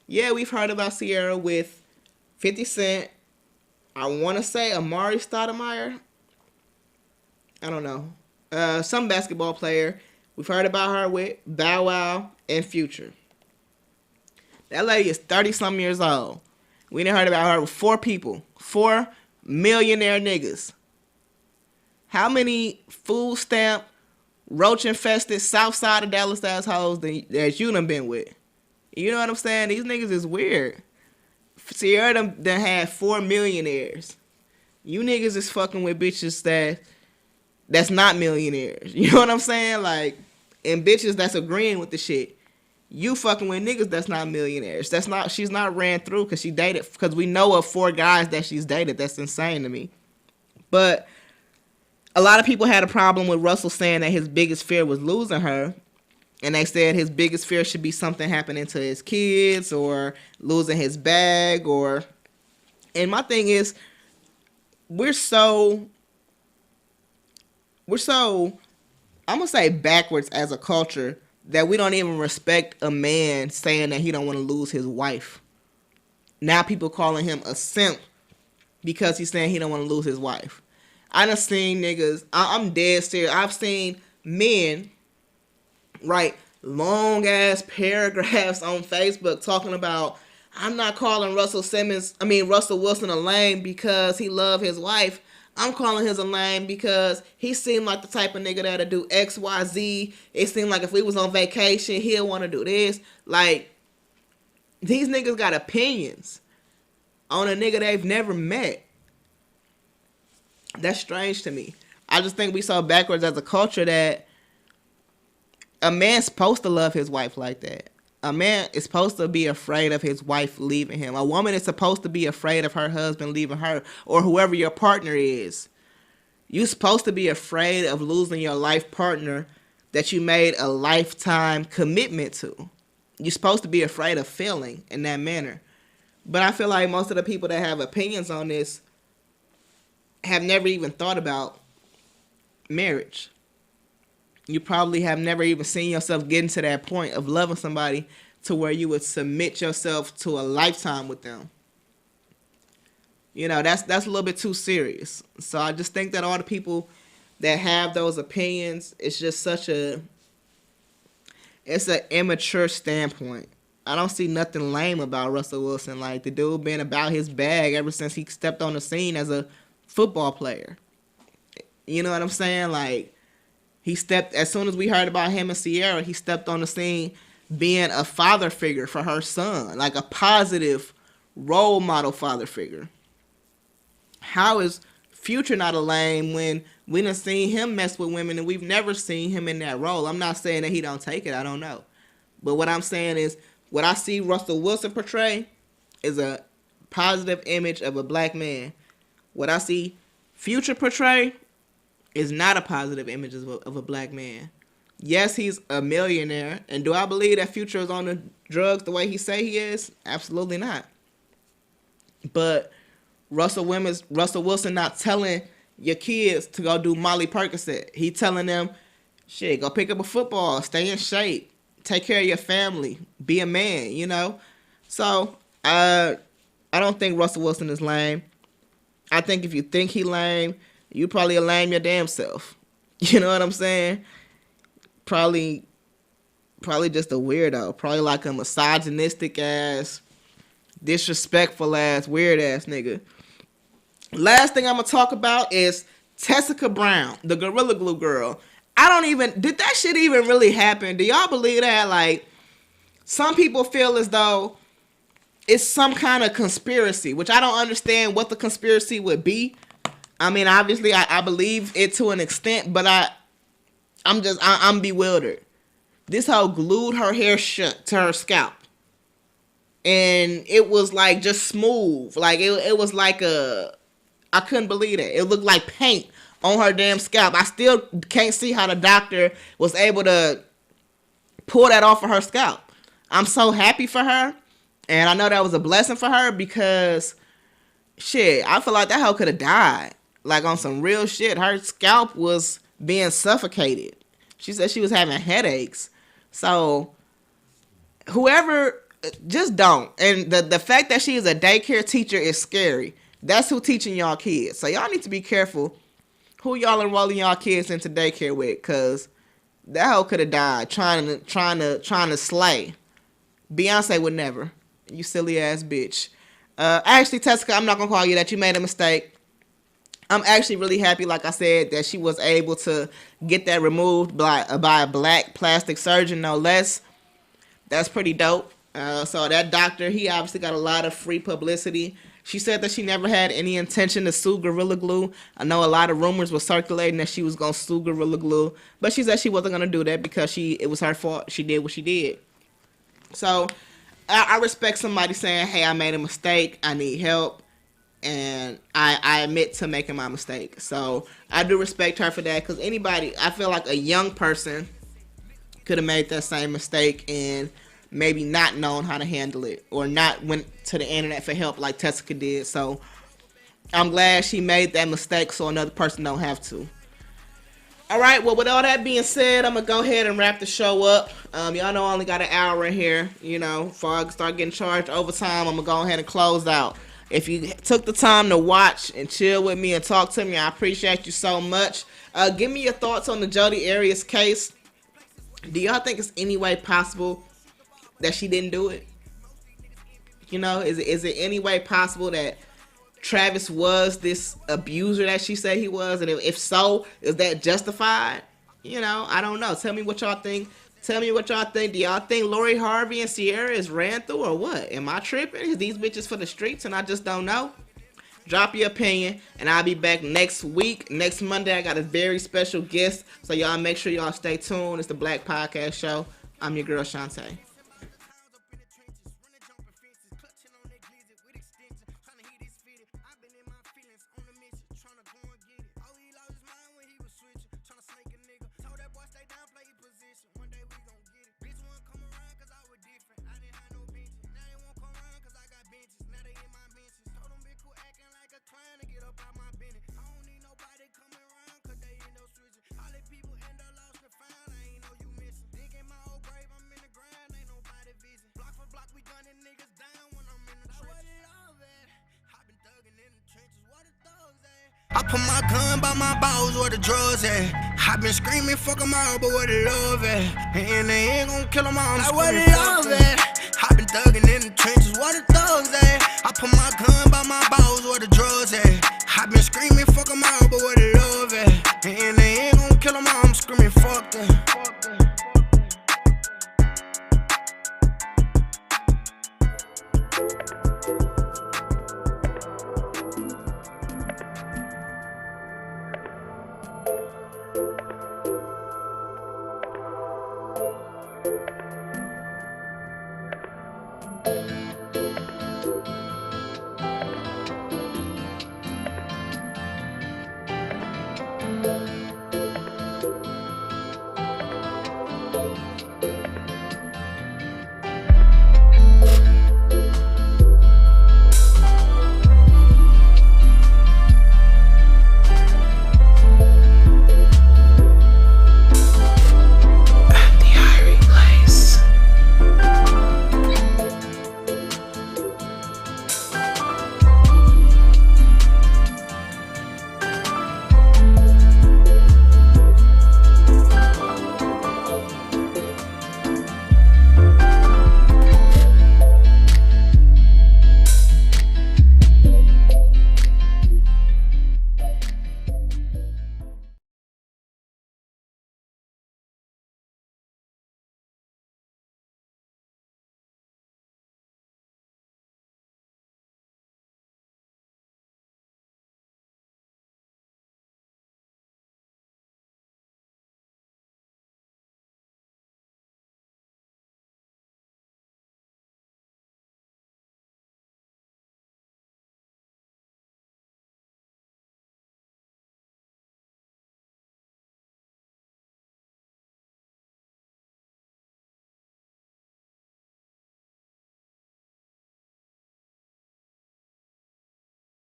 Yeah, we've heard about Sierra with 50 Cent. I want to say Amari Stoudemire. I don't know. Some basketball player. We've heard about her with Bow Wow and Future. That lady is 30-something years old. We done heard about her with 4 people. 4 millionaire niggas. How many food stamp, roach-infested, south side of Dallas assholes that you done been with? You know what I'm saying? These niggas is weird. Sierra done had 4 millionaires. You niggas is fucking with bitches that's not millionaires. You know what I'm saying? Like, and bitches that's agreeing with the shit. You fucking with niggas that's not millionaires. She's not ran through because she dated, because we know of 4 guys that she's dated. That's insane to me. But a lot of people had a problem with Russell saying that his biggest fear was losing her. And they said his biggest fear should be something happening to his kids or losing his bag or... And my thing is, we're so, I'm going to say backwards as a culture that we don't even respect a man saying that he don't want to lose his wife. Now people calling him a simp because he's saying he don't want to lose his wife. I done seen niggas, I'm dead serious. I've seen men write long ass paragraphs on Facebook talking about, I'm not calling Russel Wilson a lame because he love his wife. I'm calling his a lame because he seemed like the type of nigga that'll do X, Y, Z. It seemed like if we was on vacation, he'll want to do this. Like, these niggas got opinions on a nigga they've never met. That's strange to me. I just think we so backwards as a culture that a man's supposed to love his wife like that. A man is supposed to be afraid of his wife leaving him. A woman is supposed to be afraid of her husband leaving her, or whoever your partner is. You're supposed to be afraid of losing your life partner that you made a lifetime commitment to. You're supposed to be afraid of failing in that manner. But I feel like most of the people that have opinions on this have never even thought about marriage. You probably have never even seen yourself getting to that point of loving somebody to where you would submit yourself to a lifetime with them. You know, that's a little bit too serious. So I just think that all the people that have those opinions, it's just it's an immature standpoint. I don't see nothing lame about Russel Wilson. Like, the dude been about his bag ever since he stepped on the scene as a football player. You know what I'm saying? Like, as soon as we heard about him and Sierra, he stepped on the scene being a father figure for her son, like a positive role model father figure. How is Future not a lame when we done seen him mess with women and we've never seen him in that role? I'm not saying that he don't take it, I don't know. But what I'm saying is, what I see Russel Wilson portray is a positive image of a black man. What I see Future portray is not a positive image of a black man. Yes, he's a millionaire. And do I believe that Future is on the drugs the way he say he is? Absolutely not. But Russel Wilson not telling your kids to go do Molly Percocet. He telling them, shit, go pick up a football, stay in shape, take care of your family, be a man, you know? So, I don't think Russel Wilson is lame. I think if you think he lame, you probably a lame your damn self. You know what I'm saying? Probably just a weirdo. Probably like a misogynistic ass, disrespectful ass, weird ass nigga. Last thing I'm gonna talk about is Tessica Brown, the Gorilla Glue girl. Did that shit even really happen? Do y'all believe that? Like, some people feel as though it's some kind of conspiracy, which I don't understand what the conspiracy would be. I mean, obviously, I believe it to an extent, but I'm bewildered. This hoe glued her hair shut to her scalp. And it was like just smooth. Like, it was like I couldn't believe it. It looked like paint on her damn scalp. I still can't see how the doctor was able to pull that off of her scalp. I'm so happy for her. And I know that was a blessing for her because, shit, I feel like that hoe could have died. Like, on some real shit. Her scalp was being suffocated. She said she was having headaches. So, whoever, just don't. And the fact that she is a daycare teacher is scary. That's who teaching y'all kids. So, y'all need to be careful who y'all enrolling y'all kids into daycare with. Because that hoe could have died trying to slay. Beyonce would never. You silly ass bitch. Actually, Tessica, I'm not going to call you that. You made a mistake. I'm actually really happy, like I said, that she was able to get that removed by a black plastic surgeon, no less. That's pretty dope. So that doctor, he obviously got a lot of free publicity. She said that she never had any intention to sue Gorilla Glue. I know a lot of rumors were circulating that she was going to sue Gorilla Glue. But she said she wasn't going to do that because it was her fault. She did what she did. So I respect somebody saying, hey, I made a mistake. I need help. And I admit to making my mistake. So I do respect her for that, because I feel like a young person could have made that same mistake and maybe not known how to handle it, or not went to the internet for help like Tessica did. So I'm glad she made that mistake so another person don't have to. All right, well, with all that being said, I'm going to go ahead and wrap the show up. Y'all know I only got an hour in here. You know, before I start getting charged overtime, I'm going to go ahead and close out. If you took the time to watch and chill with me and talk to me, I appreciate you so much. Give me your thoughts on the Jodi Arias case. Do y'all think it's any way possible that she didn't do it? You know, is it any way possible that Travis was this abuser that she said he was? And if so, is that justified? You know, I don't know. Tell me what y'all think. Tell me what y'all think. Do y'all think Lori Harvey and Sierra is ran through or what? Am I tripping? Is these bitches for the streets and I just don't know? Drop your opinion, and I'll be back next week. Next Monday, I got a very special guest, so y'all make sure y'all stay tuned. It's the Black Podcast Show. I'm your girl, Chenge. I put my gun by my balls where the drugs at. I been screaming, fuck them all, but where the love at? And they ain't gon' kill them all, I'm screaming, fuck them. I been thugging in the trenches, where the thugs at? I put my gun by my balls where the drugs at. I been screaming, fuck them all, but where the